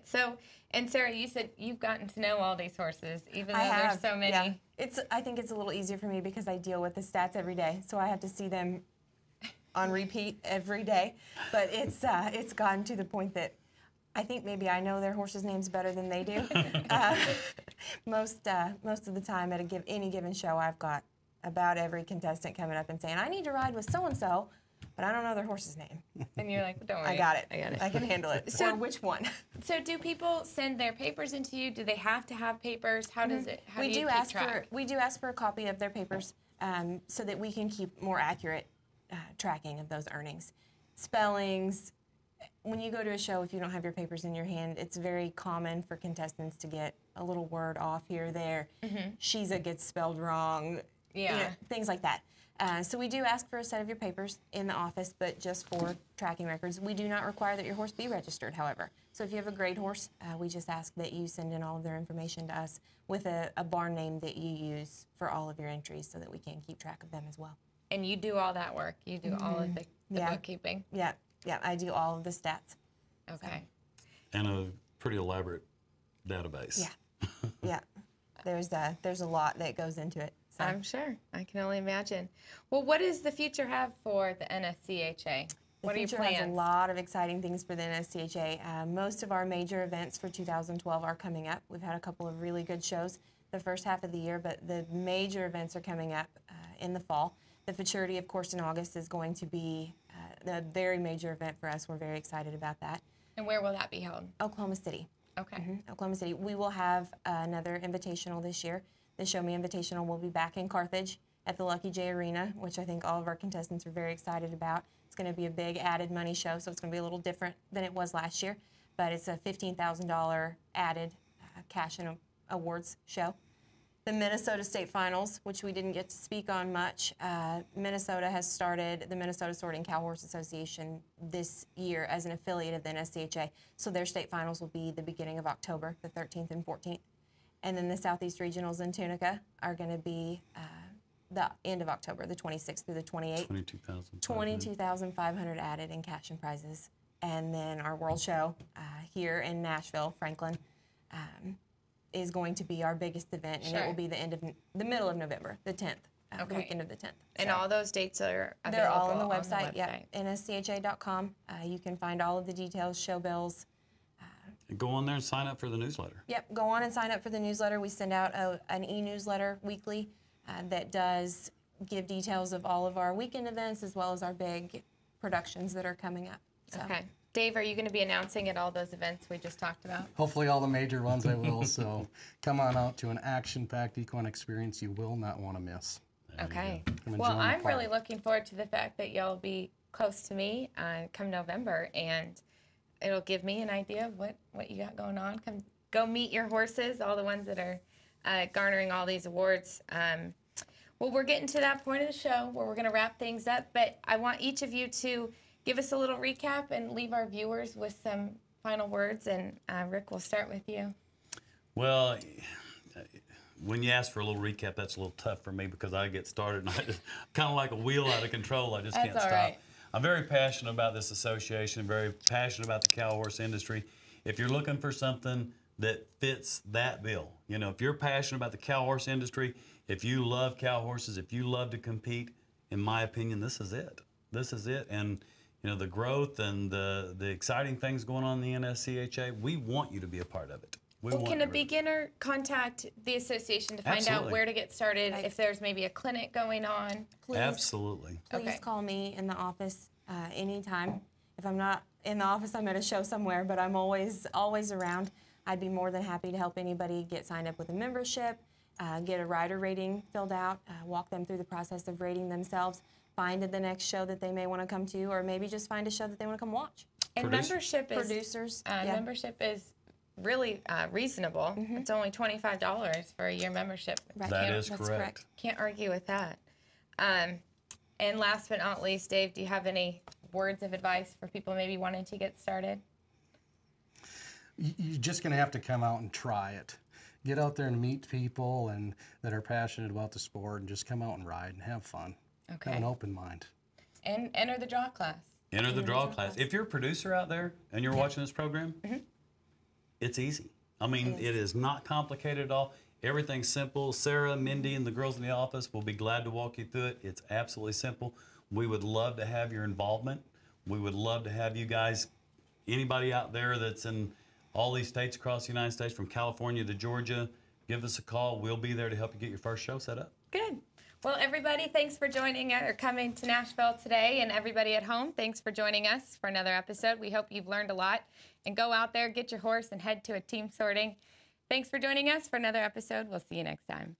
So, and Sarah, you said you've gotten to know all these horses, even though I have, there's so many. Yeah. I think it's a little easier for me because I deal with the stats every day, so I have to see them on repeat every day. But it's gotten to the point that I think maybe I know their horses' names better than they do. Most of the time at any given show, I've got about every contestant coming up and saying, I need to ride with so-and-so, but I don't know their horse's name. And you're like, don't worry. I got it. I got it. I can handle it. So- or which one. So do people send their papers into you? Do they have to have papers? How does it, how do you keep track? We do ask for a copy of their papers so that we can keep more accurate tracking of those earnings. Spellings. When you go to a show, if you don't have your papers in your hand, it's very common for contestants to get a little word off here or there. Shiza gets spelled wrong. Yeah. You know, things like that. So we do ask for a set of your papers in the office, but just for tracking records. We do not require that your horse be registered, however. So if you have a great horse, we just ask that you send in all of their information to us with a barn name that you use for all of your entries so that we can keep track of them as well. And you do all that work. You do all of the Yeah. bookkeeping. Yeah, yeah, I do all of the stats. Okay. And a pretty elaborate database. Yeah, yeah. There's a lot that goes into it. So. I'm sure. I can only imagine. Well, what does the future have for the NSCHA? What are your The future plans? has a lot of exciting things for the NSCHA. Most of our major events for 2012 are coming up. We've had a couple of really good shows the first half of the year, but the major events are coming up in the fall. The Futurity, of course, in August is going to be a very major event for us. We're very excited about that. And where will that be held? Oklahoma City. Okay. Oklahoma City. We will have another invitational this year. The Show Me Invitational will be back in Carthage at the Lucky J Arena, which I think all of our contestants are very excited about. It's going to be a big added money show, so it's going to be a little different than it was last year, but it's a $15,000 added cash and awards show. The Minnesota State Finals, which we didn't get to speak on much. Minnesota has started the Minnesota Sorting Cow Horse Association this year as an affiliate of the NSCHA, so their state finals will be the beginning of October, the 13th and 14th. And then the Southeast Regionals in Tunica are going to be the end of October, the 26th through the 28th. 22,000. 22,500 added in cash and prizes. And then our World Show here in Nashville, Franklin, is going to be our biggest event, and it will be the middle of November, the 10th, the weekend of the 10th. And all those dates are available they're all on the website. Yeah, nscha.com. You can find all of the details, show bills. Go on there and sign up for the newsletter. Yep, go on and sign up for the newsletter. We send out an e-newsletter weekly that does give details of all of our weekend events as well as our big productions that are coming up. So. Okay. Dave, are you going to be announcing at all those events we just talked about? Hopefully all the major ones I will, so come on out to an action-packed equine experience you will not want to miss. Okay. Come Well, enjoy the I'm really park. looking forward to the fact that y'all will be close to me come November, and it'll give me an idea of what you got going on. Go meet your horses, all the ones that are garnering all these awards. Well, we're getting to that point of the show where we're going to wrap things up, but I want each of you to give us a little recap and leave our viewers with some final words. And Rick, we'll start with you. Well, when you ask for a little recap, that's a little tough for me because I get started and I just kind of like a wheel out of control. I just can't That's all stop. right. I'm very passionate about this association, very passionate about the cow horse industry. If you're looking for something that fits that bill, you know, if you're passionate about the cow horse industry, if you love cow horses, if you love to compete, in my opinion, this is it. This is it. And, you know, the growth and the exciting things going on in the NSCHA, we want you to be a part of it. Well, can a beginner contact the association to find out where to get started, if there's maybe a clinic going on? Please, Absolutely. Please call me in the office anytime. If I'm not in the office, I'm at a show somewhere, but I'm always around. I'd be more than happy to help anybody get signed up with a membership, get a rider rating filled out, walk them through the process of rating themselves, find the next show that they may want to come to, or maybe just find a show that they want to come watch. And membership is really reasonable. It's only $25 for a year membership. Right. That is That's correct. Can't argue with that. And last but not least, Dave, do you have any words of advice for people maybe wanting to get started? You're just going to have to come out and try it. Get out there and meet people and that are passionate about the sport, and just come out and ride and have fun. Okay. Have an open mind. And enter the draw class. Enter the draw class. If you're a producer out there and you're watching this program, it's easy. I mean, it is not complicated at all. Everything's simple. Sarah, Mindy, and the girls in the office will be glad to walk you through it. It's absolutely simple. We would love to have your involvement. We would love to have you guys, anybody out there that's in all these states across the United States, from California to Georgia, give us a call. We'll be there to help you get your first show set up. Good. Well, everybody, thanks for joining or coming to Nashville today. And everybody at home, thanks for joining us for another episode. We hope you've learned a lot. And go out there, get your horse, and head to a team sorting. Thanks for joining us for another episode. We'll see you next time.